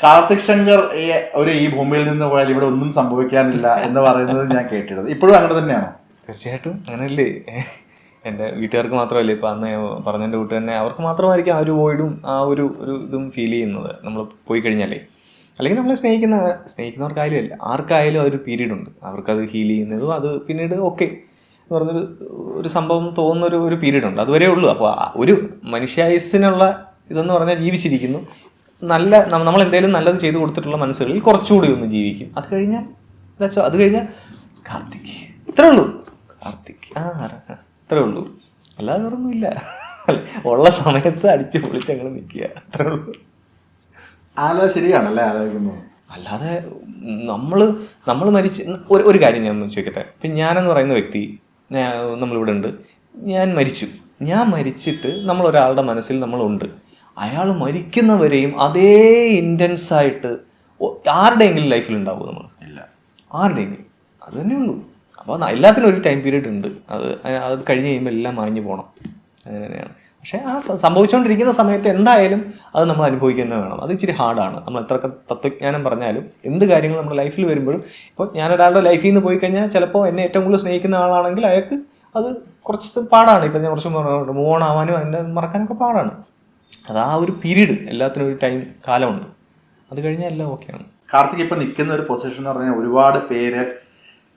കാർത്തിക് ശങ്കർ ഈ ഭൂമിയിൽ നിന്ന് പോയാൽ ഇവിടെ ഒന്നും സംഭവിക്കാനില്ല എന്ന് പറയുന്നത് ഞാൻ കേട്ടിരുന്നത്. ഇപ്പോഴും അങ്ങനെ തന്നെയാണോ? തീർച്ചയായിട്ടും അങ്ങനെയല്ലേ. എൻ്റെ വീട്ടുകാർക്ക് മാത്രമല്ലേ ഇപ്പം അന്ന് പറഞ്ഞതിൻ്റെ കൂട്ട് തന്നെ അവർക്ക് മാത്രമായിരിക്കും ആ ഒരു വോയിഡും ആ ഒരു ഇതും ഫീൽ ചെയ്യുന്നത് നമ്മൾ പോയി കഴിഞ്ഞാലേ. അല്ലെങ്കിൽ നമ്മളെ സ്നേഹിക്കുന്നവർക്കായാലും അല്ല ആർക്കായാലും അതൊരു പീരീഡ് ഉണ്ട്, അവർക്കത് ഹീൽ ചെയ്യുന്നതും അത് പിന്നീട് ഓക്കെ എന്ന് പറഞ്ഞൊരു സംഭവം തോന്നുന്നൊരു പീരീഡ് ഉണ്ട്, അതുവരെ ഉള്ളൂ. അപ്പോൾ ഒരു മനുഷ്യായുസ്സിനുള്ള ഇതെന്ന് പറഞ്ഞാൽ ജീവിച്ചിരിക്കുന്നു, നല്ല നമ്മൾ എന്തെങ്കിലും നല്ലത് ചെയ്തു കൊടുത്തിട്ടുള്ള മനസ്സുകളിൽ കുറച്ചുകൂടി ഒന്ന് ജീവിക്കും. അത് കഴിഞ്ഞാൽ കാർത്തിക് ഇത്രേ ഉള്ളൂ, കാർത്തിക് ഇത്രേ ഉള്ളൂ, അല്ലാതെ വേറൊന്നുമില്ല. ഉള്ള സമയത്ത് അടിച്ചു പൊളിച്ചങ്ങനെ നിൽക്കുക, അത്രേ ഉള്ളൂ. ശരിയാണല്ലേ ആലോചിക്കുമ്പോൾ. അല്ലാതെ നമ്മൾ മരിച്ച് ഒരു കാര്യം ഞാൻ ചോദിക്കട്ടെ. ഇപ്പം ഞാനെന്ന് പറയുന്ന വ്യക്തി നമ്മളിവിടെ ഉണ്ട്, ഞാൻ മരിച്ചിട്ട് നമ്മളൊരാളുടെ മനസ്സിൽ നമ്മളുണ്ട്. അയാൾ മരിക്കുന്നവരെയും അതേ ഇൻറ്റൻസായിട്ട് ആരുടെയെങ്കിലും ലൈഫിൽ ഉണ്ടാവും നമ്മൾ? ഇല്ല, ആരുടെയെങ്കിലും. അത് തന്നെ ഉള്ളൂ. അപ്പോൾ എല്ലാത്തിനും ഒരു ടൈം പീരീഡ് ഉണ്ട്, അത് കഴിഞ്ഞ് കഴിയുമ്പോൾ എല്ലാം മാഞ്ഞു പോകണം, അങ്ങനെ തന്നെയാണ്. പക്ഷേ ആ സംഭവിച്ചുകൊണ്ടിരിക്കുന്ന സമയത്ത് എന്തായാലും അത് നമ്മൾ അനുഭവിക്കുക തന്നെ വേണം. അത് ഇച്ചിരി ഹാർഡാണ്. നമ്മൾ എത്രയൊക്കെ തത്വജ്ഞാനം പറഞ്ഞാലും എന്ത് കാര്യങ്ങൾ നമ്മുടെ ലൈഫിൽ വരുമ്പോഴും, ഇപ്പോൾ ഞാനൊരാളുടെ ലൈഫിൽ നിന്ന് പോയി കഴിഞ്ഞാൽ ചിലപ്പോൾ എന്നെ ഏറ്റവും കൂടുതൽ സ്നേഹിക്കുന്ന ആളാണെങ്കിൽ അയാൾക്ക് അത് കുറച്ച് പാടാണ്. ഇപ്പം ഞാൻ കുറച്ച് മൂവ് ഓൺ ആവാനും അതിൻ്റെ മറക്കാനൊക്കെ പാടാണ്. അത് ആ ഒരു പീരീഡ്, എല്ലാത്തിനും ഒരു ടൈം കാലമുണ്ട്, അത് കഴിഞ്ഞാൽ എല്ലാം ഓക്കെയാണ്. കാർത്തിക് ഇപ്പം നിൽക്കുന്ന ഒരു പൊസിഷൻ എന്ന് പറഞ്ഞാൽ ഒരുപാട് പേര്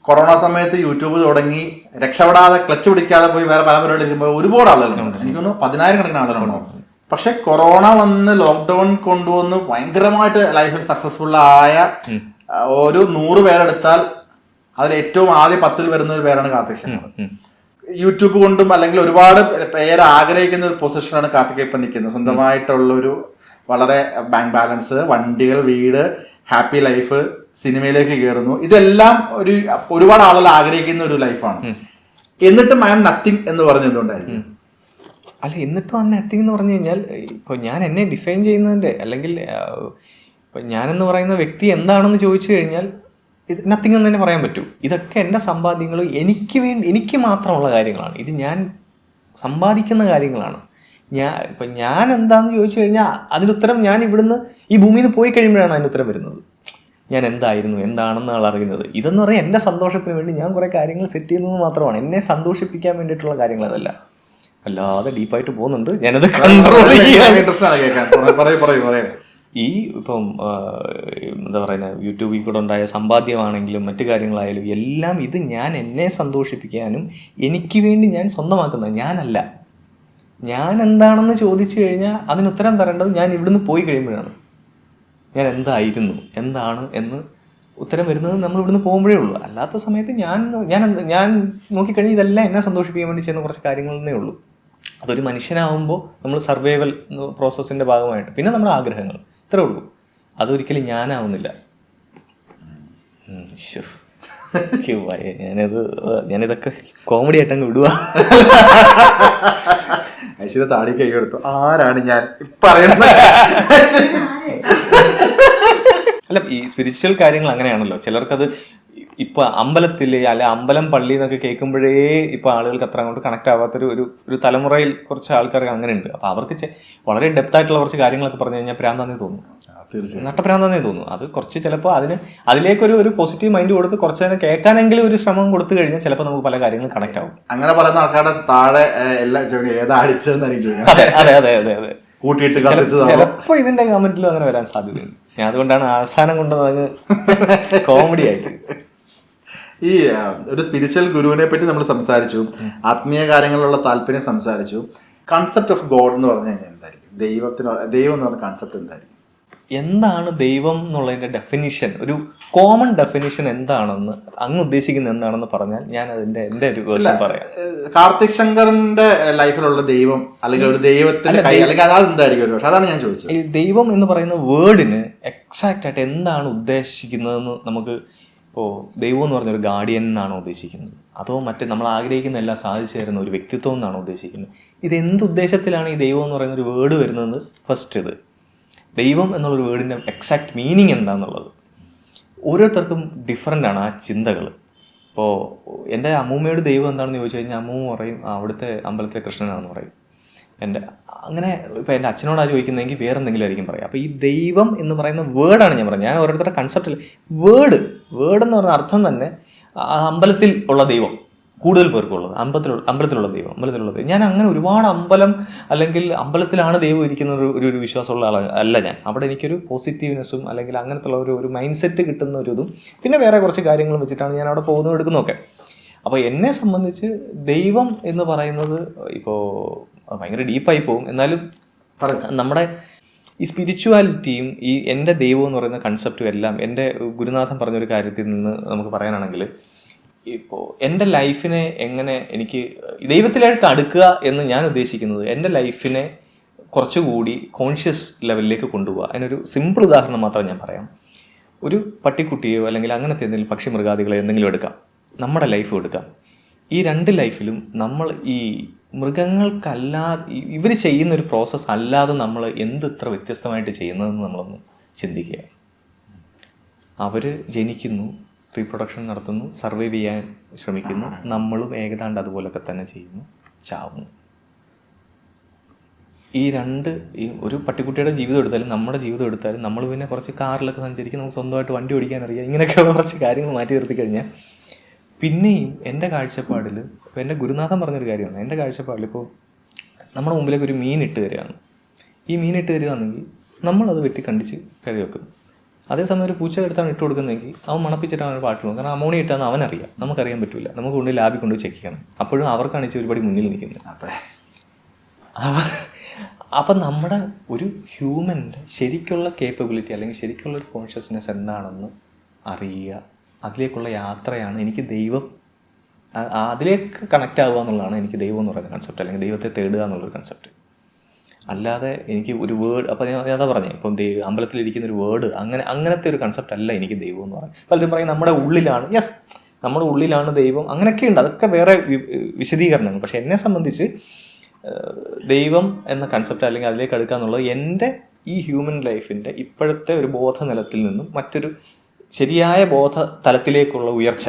കൊറോണ സമയത്ത് യൂട്യൂബ് തുടങ്ങി രക്ഷപ്പെടാതെ ക്ലച്ച് പിടിക്കാതെ പോയി വേറെ പല പരിപാടി ഇരിക്കുമ്പോൾ ഒരുപാട് ആളുകളുണ്ട്. എനിക്ക് തോന്നുന്നു 10,000 ആളുകളുണ്ടാവും. പക്ഷെ കൊറോണ വന്ന് ലോക്ക്ഡൌൺ കൊണ്ടുവന്ന് ഭയങ്കരമായിട്ട് ലൈഫിൽ സക്സസ്ഫുൾ ആയ ഒരു 100 പേരെടുത്താൽ അതിൽ ഏറ്റവും ആദ്യം 10 വരുന്ന ഒരു പേരാണ് കാർത്തിക് ശങ്കർ. യൂട്യൂബ് കൊണ്ടും അല്ലെങ്കിൽ ഒരുപാട് പേര് ആഗ്രഹിക്കുന്ന ഒരു പൊസിഷനാണ് കാർത്തിക് ഇപ്പം നിൽക്കുന്നത്. സ്വന്തമായിട്ടുള്ളൊരു വളരെ ബാങ്ക് ബാലൻസ്, വണ്ടികൾ, വീട്, ഹാപ്പി ലൈഫ്, സിനിമയിലേക്ക് കയറുന്നു. ഇതെല്ലാം ഒരുപാട് ആളുകൾ ആഗ്രഹിക്കുന്ന ഒരു ലൈഫാണ്. എന്നിട്ടും ഐ ആം നത്തിങ് എന്ന് പറഞ്ഞതുകൊണ്ടായിരിക്കും. അല്ല, എന്നിട്ടും ഐ ആം നത്തിങ് എന്ന് പറഞ്ഞു കഴിഞ്ഞാൽ ഇപ്പോൾ ഞാൻ എന്നെ ഡിഫൈൻ ചെയ്യുന്നതിൻ്റെ അല്ലെങ്കിൽ ഇപ്പം ഞാനെന്ന് പറയുന്ന വ്യക്തി എന്താണെന്ന് ചോദിച്ചു കഴിഞ്ഞാൽ ഇത് നത്തിങ് എന്ന് തന്നെ പറയാൻ പറ്റൂ. ഇതൊക്കെ എൻ്റെ സമ്പാദ്യങ്ങൾ, എനിക്ക് മാത്രമുള്ള കാര്യങ്ങളാണ്. ഇത് ഞാൻ സമ്പാദിക്കുന്ന കാര്യങ്ങളാണ്. ഞാൻ എന്താണെന്ന് ചോദിച്ചു കഴിഞ്ഞാൽ അതിനുത്തരം ഞാൻ ഇവിടുന്ന് ഈ ഭൂമിയിൽ നിന്ന് പോയി കഴിയുമ്പോഴാണ് അതിനുത്തരം വരുന്നത്. ഞാൻ എന്തായിരുന്നു, എന്താണെന്ന് ആൾ അറിയുന്നത്. ഇതെന്ന് പറഞ്ഞാൽ എൻ്റെ സന്തോഷത്തിന് വേണ്ടി ഞാൻ കുറേ കാര്യങ്ങൾ സെറ്റ് ചെയ്യുന്നത് മാത്രമാണ്. എന്നെ സന്തോഷിപ്പിക്കാൻ വേണ്ടിയിട്ടുള്ള കാര്യങ്ങൾ അതല്ല. അല്ലാതെ ഡീപ്പായിട്ട് പോകുന്നുണ്ട്, ഞാനത് കൺട്രോൾ ചെയ്യാൻ. ഈ ഇപ്പം എന്താ പറയുന്നത്, യൂട്യൂബിൽ കൂടെ ഉണ്ടായ സമ്പാദ്യമാണെങ്കിലും മറ്റു കാര്യങ്ങളായാലും എല്ലാം ഇത് ഞാൻ എന്നെ സന്തോഷിപ്പിക്കാനും എനിക്ക് വേണ്ടി ഞാൻ സ്വന്തമാക്കുന്നത് ഞാനല്ല. ഞാൻ എന്താണെന്ന് ചോദിച്ചു കഴിഞ്ഞാൽ അതിനുത്തരം തരേണ്ടത് ഞാൻ ഇവിടുന്ന് പോയി കഴിയുമ്പോഴാണ്. ഞാൻ എന്തായിരുന്നു, എന്താണ് എന്ന് ഉത്തരം വരുന്നത് നമ്മൾ ഇവിടുന്ന് പോകുമ്പോഴേ ഉള്ളൂ. അല്ലാത്ത സമയത്ത് ഞാൻ നോക്കിക്കഴിഞ്ഞാൽ ഇതെല്ലാം എന്നെ സന്തോഷിപ്പിക്കാൻ വേണ്ടി ചെയ്യുന്ന കുറച്ച് കാര്യങ്ങളെന്നേ ഉള്ളൂ. അതൊരു മനുഷ്യനാവുമ്പോൾ നമ്മൾ സർവൈവൽ പ്രോസസ്സിൻ്റെ ഭാഗമായിട്ട് പിന്നെ നമ്മുടെ ആഗ്രഹങ്ങൾ, ഇത്രേ ഉള്ളൂ. അതൊരിക്കലും ഞാനാവുന്നില്ല. ഞാനിതൊക്കെ കോമഡി ആയിട്ടങ്ങ് വിടുക. ഐശ്വര്യ താടി കൈ എടുത്തു. ആരാണ് ഞാൻ പറയുന്നത്? അല്ല, ഈ സ്പിരിച്വൽ കാര്യങ്ങൾ അങ്ങനെയാണല്ലോ. ചിലർക്കത് ഇപ്പം അമ്പലത്തിൽ അല്ലെ അമ്പലം പള്ളി എന്നൊക്കെ കേൾക്കുമ്പോഴേ ഇപ്പം ആളുകൾക്ക് അത്ര അങ്ങോട്ട് കണക്ട് ആവാത്തൊരു ഒരു തലമുറയിൽ കുറച്ച് ആൾക്കാർക്ക് അങ്ങനെ ഉണ്ട്. അപ്പം അവർക്ക് വളരെ ഡെപ്ത് ആയിട്ടുള്ള കുറച്ച് കാര്യങ്ങളൊക്കെ പറഞ്ഞു കഴിഞ്ഞാൽ പ്രാന്താന്നേ തോന്നും, നട്ടപ്രാന്താന്നേ തോന്നും. അത് കുറച്ച് ചിലപ്പോൾ അതിലേക്കൊരു പോസിറ്റീവ് മൈൻഡ് കൊടുത്ത് കുറച്ച് നേരം കേൾക്കാനെങ്കിലും ഒരു ശ്രമം കൊടുത്തു കഴിഞ്ഞാൽ ചിലപ്പോൾ നമുക്ക് പല കാര്യങ്ങളും കണക്ട് ആവും. അങ്ങനെ പറയുന്ന ആൾക്കാരുടെ താഴെ എല്ലാം അടിച്ചതെന്നായിരിക്കും. അതെ ചിലപ്പോൾ ഇതിന്റെ കമന്റിലും അങ്ങനെ വരാൻ സാധ്യതയുണ്ട്. ഞാൻ അതുകൊണ്ടാണ് അവസാനം കൊണ്ടത് കോമഡി ആയിട്ട്. ഈ ഒരു സ്പിരിച്വൽ ഗുരുവിനെ പറ്റി നമ്മൾ സംസാരിച്ചു, ആത്മീയ കാര്യങ്ങളിലുള്ള താല്പര്യം സംസാരിച്ചു. കൺസെപ്റ്റ് ഓഫ് ഗോഡ് എന്ന് പറഞ്ഞു കഴിഞ്ഞാൽ എന്തായിരിക്കും? ദൈവം എന്ന് പറഞ്ഞ കൺസെപ്റ്റ് എന്തായിരിക്കും? എന്താണ് ദൈവം എന്നുള്ളതിന്റെ ഡെഫിനിഷൻ, ഒരു കോമൺ ഡെഫിനിഷൻ എന്താണെന്ന് അങ്ങ് ഉദ്ദേശിക്കുന്നത് എന്താണെന്ന് പറഞ്ഞാൽ ഞാൻ എൻ്റെ ഒരു വേർഷൻ പറയാം. കാർത്തിക് ശങ്കറിന്റെ ലൈഫിലുള്ള ദൈവം അല്ലെങ്കിൽ ഒരു ദൈവത്തിന്റെ അല്ലെങ്കിൽ അതെന്തായിരിക്കും? പക്ഷെ അതാണ് ഞാൻ ചോദിച്ചത്. ഈ ദൈവം എന്ന് പറയുന്ന വേർഡിന് എക്സാക്റ്റ് ആയിട്ട് എന്താണ് ഉദ്ദേശിക്കുന്നതെന്ന് നമുക്ക് ദൈവം എന്ന് പറഞ്ഞൊരു ഗാർഡിയൻ എന്നാണോ ഉദ്ദേശിക്കുന്നത്, അതോ മറ്റേ നമ്മൾ ആഗ്രഹിക്കുന്ന എല്ലാം സാധിച്ചു തരുന്ന ഒരു വ്യക്തിത്വം എന്നാണോ ഉദ്ദേശിക്കുന്നത്? ഇതെന്ത് ഉദ്ദേശത്തിലാണ് ഈ ദൈവം എന്ന് പറയുന്ന ഒരു വേർഡ് വരുന്നത്? ഫസ്റ്റ് ദൈവം എന്നുള്ളൊരു വേർഡിൻ്റെ എക്സാക്ട് മീനിങ് എന്താണെന്നുള്ളത് ഓരോരുത്തർക്കും ഡിഫറൻ്റ് ആണ് ആ ചിന്തകൾ. ഇപ്പോൾ എൻ്റെ അമ്മൂമ്മയോട് ദൈവം എന്താണെന്ന് ചോദിച്ചു കഴിഞ്ഞാൽ അമ്മൂമ്മ പറയും അവിടുത്തെ അമ്പലത്തിലെ കൃഷ്ണനാണെന്ന് പറയും. എൻ്റെ അങ്ങനെ ഇപ്പോൾ എൻ്റെ അച്ഛനോടാണ് ചോദിക്കുന്നതെങ്കിൽ വേറെ എന്തെങ്കിലും ആയിരിക്കും പറയാം. അപ്പോൾ ഈ ദൈവം എന്ന് പറയുന്ന വേർഡാണ് ഞാൻ പറഞ്ഞത്. ഞാൻ ഓരോരുത്തരുടെ കൺസെപ്റ്റിൽ വേർഡ് എന്ന് പറയുന്ന അർത്ഥം തന്നെ അമ്പലത്തിൽ ഉള്ള ദൈവം കൂടുതൽ പേർക്കുള്ളത്, അമ്പലത്തിലുള്ള ദൈവം. ഞാൻ അങ്ങനെ ഒരുപാട് അമ്പലം അല്ലെങ്കിൽ അമ്പലത്തിലാണ് ദൈവം ഇരിക്കുന്ന ഒരു വിശ്വാസമുള്ള അല്ല ഞാൻ. അവിടെ എനിക്കൊരു പോസിറ്റീവ്നെസ്സും അല്ലെങ്കിൽ അങ്ങനത്തെ ഉള്ള ഒരു മൈൻഡ് സെറ്റ് കിട്ടുന്ന ഒരു ഇതും പിന്നെ വേറെ കുറച്ച് കാര്യങ്ങളും വെച്ചിട്ടാണ് ഞാൻ അവിടെ പോകുന്നതും എടുക്കുന്നതൊക്കെ. അപ്പോൾ എന്നെ സംബന്ധിച്ച് ദൈവം എന്ന് പറയുന്നത് ഇപ്പോൾ ഭയങ്കര ഡീപ്പായി പോകും. എന്നാലും നമ്മുടെ ഈ സ്പിരിച്വാലിറ്റിയും ഈ എൻ്റെ ദൈവം എന്ന് പറയുന്ന കൺസെപ്റ്റും എല്ലാം എൻ്റെ ഗുരുനാഥൻ പറഞ്ഞൊരു കാര്യത്തിൽ നിന്ന് നമുക്ക് പറയാനാണെങ്കിൽ, ഇപ്പോൾ എൻ്റെ ലൈഫിനെ എങ്ങനെ എനിക്ക് ദൈവത്തിലേക്ക് അടുക്കുക എന്ന് ഞാൻ ഉദ്ദേശിക്കുന്നത് എൻ്റെ ലൈഫിനെ കുറച്ചുകൂടി കോൺഷ്യസ് ലെവലിലേക്ക് കൊണ്ടുപോകുക. അതിനൊരു സിമ്പിൾ ഉദാഹരണം മാത്രം ഞാൻ പറയാം. ഒരു പട്ടിക്കുട്ടിയോ അല്ലെങ്കിൽ അങ്ങനത്തെ എന്തെങ്കിലും പക്ഷി മൃഗാദികളോ എന്തെങ്കിലും എടുക്കാം, നമ്മുടെ ലൈഫ് എടുക്കാം. ഈ രണ്ട് ലൈഫിലും നമ്മൾ ഈ മൃഗങ്ങൾക്കല്ലാതെ ഇവർ ചെയ്യുന്നൊരു പ്രോസസ്സ് അല്ലാതെ നമ്മൾ എന്ത് ഇത്ര വ്യത്യസ്തമായിട്ട് ചെയ്യുന്നതെന്ന് നമ്മളൊന്ന് ചിന്തിക്കുക. അവർ ജനിക്കുന്നു, റീപ്രൊഡക്ഷൻ നടത്തുന്നു, സർവൈവ് ചെയ്യാൻ ശ്രമിക്കുന്നു. നമ്മളും ഏകദാണ്ട് അതുപോലൊക്കെ തന്നെ ചെയ്യുന്നു, ചാവുന്നു. ഈ ഒരു പട്ടിക്കുട്ടിയുടെ ജീവിതം എടുത്താലും നമ്മുടെ ജീവിതം എടുത്താലും നമ്മൾ പിന്നെ കുറച്ച് കാറിലൊക്കെ സഞ്ചരിക്കും, നമുക്ക് സ്വന്തമായിട്ട് വണ്ടി ഓടിക്കാൻ അറിയാം. ഇങ്ങനെയൊക്കെയുള്ള കുറച്ച് കാര്യങ്ങൾ മാറ്റി നിർത്തി കഴിഞ്ഞാൽ പിന്നെയും എൻ്റെ കാഴ്ചപ്പാടിൽ, ഇപ്പോൾ എൻ്റെ ഗുരുനാഥൻ പറഞ്ഞൊരു കാര്യമാണ്, എൻ്റെ കാഴ്ചപ്പാടിൽ ഇപ്പോൾ നമ്മുടെ മുമ്പിലേക്ക് ഒരു മീൻ ഇട്ട് തരികയാണ്. ഈ മീൻ ഇട്ട് തരികയാണെങ്കിൽ നമ്മളത് വെട്ടി കണ്ടിച്ച് കറി വെക്കും. അതേസമയം ഒരു പൂച്ച എടുത്താണ് ഇട്ട് കൊടുക്കുന്നതെങ്കിൽ അവൻ മണപ്പിച്ചിട്ട് അവൻ പാട്ട് പോകും. കാരണം അമോണിയ ഇട്ടാന്ന് അവനറിയാം, നമുക്കറിയാൻ പറ്റില്ല. നമുക്ക് കൊണ്ട് ലാബിൽ കൊണ്ട് ചെക്ക് ചെയ്യണം. അപ്പോഴും അവർക്കാണ് ഇച്ചിരി ഒരുപാട് മുന്നിൽ നിൽക്കുന്നത്. അപ്പം നമ്മുടെ ഒരു ഹ്യൂമൻ്റെ ശരിക്കുള്ള കേപ്പബിലിറ്റി അല്ലെങ്കിൽ ശരിക്കുള്ള ഒരു കോൺഷ്യസ്നെസ് എന്താണെന്ന് അറിയുക, അതിലേക്കുള്ള യാത്രയാണ് എനിക്ക് ദൈവം, അതിലേക്ക് കണക്റ്റ് ആവുക എന്നുള്ളതാണ് എനിക്ക് ദൈവം എന്ന് പറയുന്ന കൺസെപ്റ്റ്, അല്ലെങ്കിൽ ദൈവത്തെ തേടുക എന്നുള്ളൊരു കൺസെപ്റ്റ്. അല്ലാതെ എനിക്ക് ഒരു വേർഡ്, അപ്പോൾ ഞാൻ അതാ പറഞ്ഞേ, ഇപ്പം അമ്പലത്തിലിരിക്കുന്ന ഒരു വേർഡ് അങ്ങനത്തെ ഒരു കൺസെപ്റ്റ് അല്ല എനിക്ക് ദൈവം എന്ന് പറയുന്നത്. പലരും പറയും നമ്മുടെ ഉള്ളിലാണ്, യെസ് നമ്മുടെ ഉള്ളിലാണ് ദൈവം, അങ്ങനെയൊക്കെ ഉണ്ട്, അതൊക്കെ വേറെ വിശദീകരണങ്ങൾ. പക്ഷെ എന്നെ സംബന്ധിച്ച് ദൈവം എന്ന കൺസെപ്റ്റ് അല്ലെങ്കിൽ അതിലേക്ക് എടുക്കുക എന്നുള്ളത് എൻ്റെ ഈ ഹ്യൂമൻ ലൈഫിൻ്റെ ഇപ്പോഴത്തെ ഒരു ബോധനിലത്തിൽ നിന്നും മറ്റൊരു ശരിയായ ബോധ തലത്തിലേക്കുള്ള ഉയർച്ച,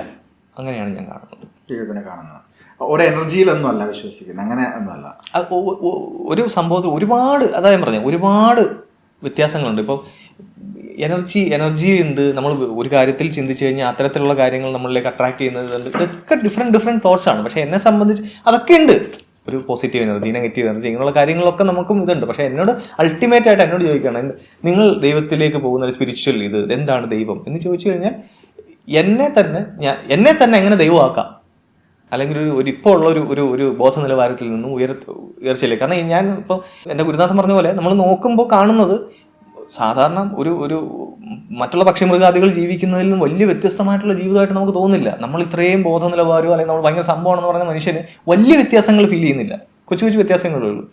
അങ്ങനെയാണ് ഞാൻ കാണുന്നത്. ജീവിതത്തിനെ കാണുന്നത് ഒരു എനർജിയിലൊന്നും അല്ല വിശ്വസിക്കുന്നത്, അങ്ങനെ ഒന്നുമല്ല. ഒരു സംഭവത്തിൽ ഒരുപാട്, അതാ ഞാൻ പറഞ്ഞത്, ഒരുപാട് വ്യത്യാസങ്ങളുണ്ട്. ഇപ്പം എനർജി ഉണ്ട്. നമ്മൾ ഒരു കാര്യത്തിൽ ചിന്തിച്ചു കഴിഞ്ഞാൽ അത്തരത്തിലുള്ള കാര്യങ്ങൾ നമ്മളിലേക്ക് അട്രാക്ട് ചെയ്യുന്നത് ഇതൊക്കെ ഡിഫറെൻറ്റ് തോട്ട്സ് ആണ്. പക്ഷെ എന്നെ സംബന്ധിച്ച് അതൊക്കെ ഉണ്ട്. ഒരു പോസിറ്റീവ് എനർജി, നെഗറ്റീവ് എനർജി, ഇങ്ങനെയുള്ള കാര്യങ്ങളൊക്കെ നമുക്കും ഇതുണ്ട്. പക്ഷേ എന്നോട് അൾട്ടിമേറ്റ് ആയിട്ട് എന്നോട് ചോദിക്കുകയാണ്, നിങ്ങൾ ദൈവത്തിലേക്ക് പോകുന്ന ഒരു സ്പിരിച്വൽ എന്താണ് ദൈവം എന്ന് ചോദിച്ചു കഴിഞ്ഞാൽ എന്നെ തന്നെ എങ്ങനെ ദൈവമാക്കാം, അല്ലെങ്കിൽ ഇപ്പോൾ ഉള്ള ഒരു ബോധ നിലവാരത്തിൽ നിന്നും ഉയർച്ചയിലേക്ക്. കാരണം ഞാൻ ഇപ്പോൾ എൻ്റെ ഗുരുനാഥൻ പറഞ്ഞ പോലെ നമ്മൾ നോക്കുമ്പോൾ കാണുന്നത് സാധാരണ ഒരു മറ്റുള്ള പക്ഷിമൃഗാദികൾ ജീവിക്കുന്നതിൽ നിന്നും വലിയ വ്യത്യസ്തമായിട്ടുള്ള ജീവിതമായിട്ട് നമുക്ക് തോന്നുന്നില്ല. നമ്മൾ ഇത്രയും ബോധ നിലവാരമോ അല്ലെങ്കിൽ നമ്മൾ ഭയങ്കര സംഭവമാണെന്ന് പറയുന്ന മനുഷ്യന് വലിയ വ്യത്യാസങ്ങൾ ഫീൽ ചെയ്യുന്നില്ല, കൊച്ചു കൊച്ചു വ്യത്യാസങ്ങളേ ഉള്ളൂ.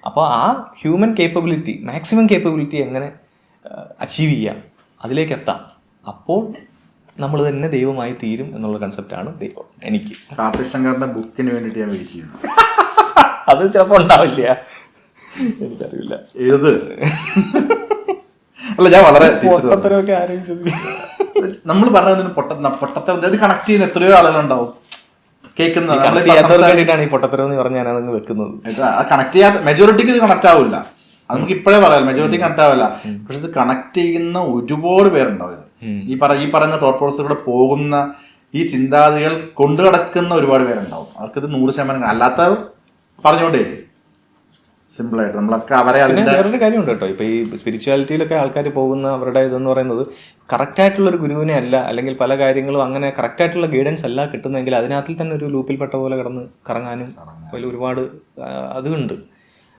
അപ്പോൾ ആ ഹ്യൂമൻ കേപ്പബിലിറ്റി, മാക്സിമം കേപ്പബിലിറ്റി എങ്ങനെ അച്ചീവ് ചെയ്യാം, അതിലേക്ക് എത്താം, അപ്പോൾ നമ്മൾ തന്നെ ദൈവമായി തീരും എന്നുള്ള കൺസെപ്റ്റാണ് ദൈവം എനിക്ക്. കാർത്തിക് ശങ്കറിന്റെ ബുക്കിന് വേണ്ടിയിട്ട് ഞാൻ വെയിറ്റ് ചെയ്യുന്നു. അത് ചിലപ്പോൾ ഉണ്ടാവില്ല, എനിക്കറിയില്ല. എഴുത്. അല്ല, ഞാൻ വളരെ നമ്മൾ പറഞ്ഞതിന് പൊട്ടത്തരം കണക്ട് ചെയ്യുന്ന എത്രയോ ആളുകളുണ്ടാവും കേൾക്കുന്നത്. ഈ പൊട്ടത്തരം എന്ന് പറഞ്ഞാൽ ഞാനതങ്ങ് വെക്കുന്നത്. കണക്ട് ചെയ്യാത്ത മെജോറിറ്റിക്ക് ഇത് കണക്ട് ആവില്ല, അത് നമുക്ക് ഇപ്പോഴേ പറയാം. മെജോറിറ്റി കണക്ട് ആവില്ല, പക്ഷെ ഇത് കണക്ട് ചെയ്യുന്ന ഒരുപാട് പേരുണ്ടാവും. ഈ പറയുന്ന തോട്ട് പ്രോസസ്സിലൂടെ പോകുന്ന ഈ ചിന്താഗതികൾ കൊണ്ടു കിടക്കുന്ന ഒരുപാട് പേരുണ്ടാവും. അവർക്കിത് 100% അല്ലാത്തവർ പറഞ്ഞുകൊണ്ടേ സിമ്പിളായിട്ട് നമ്മളൊക്കെ അവരെ. വേറൊരു കാര്യമുണ്ട് കേട്ടോ, ഇപ്പൊ ഈ സ്പിരിച്വാലിറ്റിയിലൊക്കെ ആൾക്കാർ പോകുന്ന അവരുടെ ഇതെന്ന് പറയുന്നത് കറക്റ്റായിട്ടുള്ളൊരു ഗുരുവിനെ അല്ല, അല്ലെങ്കിൽ പല കാര്യങ്ങളും അങ്ങനെ കറക്റ്റായിട്ടുള്ള ഗൈഡൻസ് അല്ല കിട്ടുന്നതെങ്കിൽ അതിനകത്തിൽ തന്നെ ഒരു ലൂപ്പിൽപ്പെട്ട പോലെ കിടന്ന് കറങ്ങാനും ഒരുപാട് അതുണ്ട്.